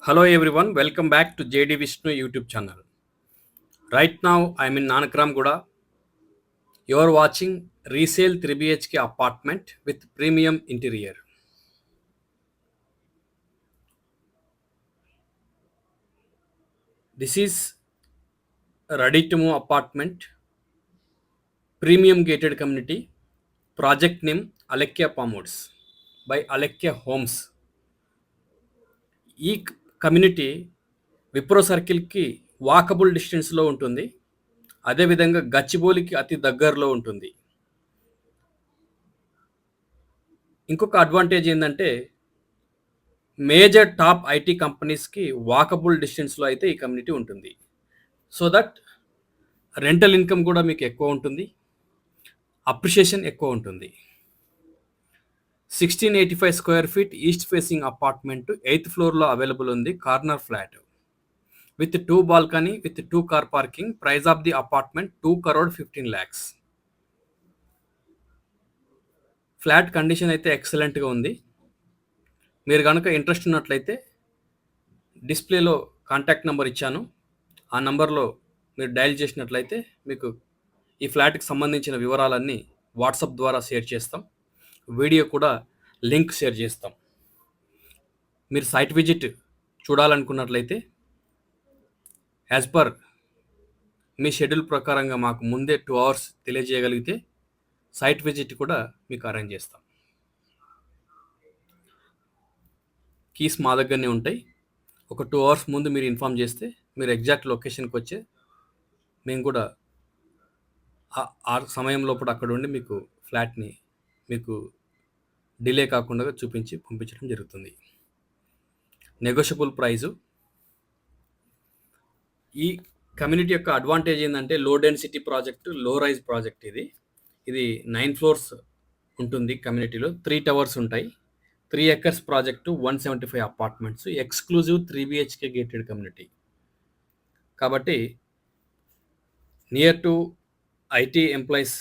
Hello everyone, welcome back to JD Vishnu YouTube channel. Right now I'm in Nanakram Guda. You are watching resale 3 BHK apartment with premium interior. This is a ready to move apartment, premium gated community, project name Alekia Palmwoods by Alekia Homes. ఈ community Wipro సర్కిల్కి walkable డిస్టెన్స్లో ఉంటుంది. అదేవిధంగా గచ్చిబౌలికి అతి దగ్గరలో ఉంటుంది. ఇంకొక advantage ఏంటంటే major top IT కంపెనీస్కి వాకబుల్ డిస్టెన్స్లో అయితే ఈ కమ్యూనిటీ ఉంటుంది. సో దట్ రెంటల్ ఇన్కమ్ కూడా మీకు ఎక్కువ ఉంటుంది, అప్రిషియేషన్ ఎక్కువ ఉంటుంది. 1685 square feet east facing apartment 8th ఫ్లోర్లో అవైలబుల్ ఉంది. Corner flat with 2 balcony with 2 car parking. Price of the apartment 2,15,00,000. Flat condition అయితే ఎక్సలెంట్గా ఉంది. మీరు కనుక ఇంట్రెస్ట్ ఉన్నట్లయితే డిస్ప్లేలో కాంటాక్ట్ నెంబర్ ఇచ్చాను. ఆ నంబర్లో మీరు డయల్ చేసినట్లయితే మీకు ఈ ఫ్లాట్కి సంబంధించిన వివరాలన్నీ వాట్సాప్ ద్వారా షేర్ చేస్తాం. వీడియో కూడా లింక్ షేర్ చేస్తాం. మీరు సైట్ విజిట్ చూడాలనుకున్నట్లయితే యాజ్ పర్ మీ షెడ్యూల్ ప్రకారంగా మాకు ముందే 2 hours తెలియజేయగలిగితే సైట్ విజిట్ కూడా మీకు అరేంజ్ చేస్తాం. కీస్ మా దగ్గరనే ఉంటాయి. ఒక 2 hours ముందు మీరు ఇన్ఫామ్ చేస్తే మీరు ఎగ్జాక్ట్ లొకేషన్కి వచ్చే మేము కూడా ఆ సమయం లోపల అక్కడ ఉండి మీకు ఫ్లాట్ని మీకు డిలే కాకుండా చూపించి పంపించడం జరుగుతుంది. Negotiable price. ఈ కమ్యూనిటీ యొక్క అడ్వాంటేజ్ ఏంటంటే low density project, low rise project. ఇది 9 floors ఉంటుంది. కమ్యూనిటీలో 3 towers ఉంటాయి. 3 acres project, 175 apartments, exclusive 3 BHK gated community. కాబట్టి near to IT employees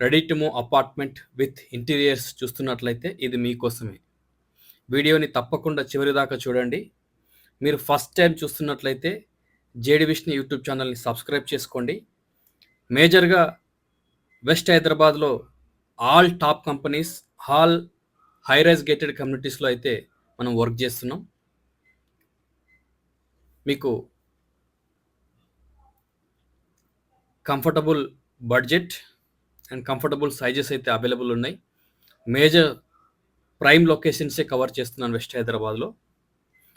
ready to move apartment with interiors చూస్తున్నట్లయితే ఇది మీకోసమే. వీడియోని తప్పకుండా చివరి దాకా చూడండి. మీరు ఫస్ట్ టైం చూస్తున్నట్లయితే జేడి విష్ణు యూట్యూబ్ ఛానల్ని సబ్స్క్రైబ్ చేసుకోండి. మేజర్గా వెస్ట్ హైదరాబాద్లో all top companies, all high rise gated కమ్యూనిటీస్లో అయితే మనం వర్క్ చేస్తున్నాం. మీకు comfortable budget and comfortable sizes అయితే అవైలబుల్ ఉన్నాయి. మేజర్ ప్రైమ్ లొకేషన్సే కవర్ చేస్తున్నాను వెస్ట్ హైదరాబాద్లో.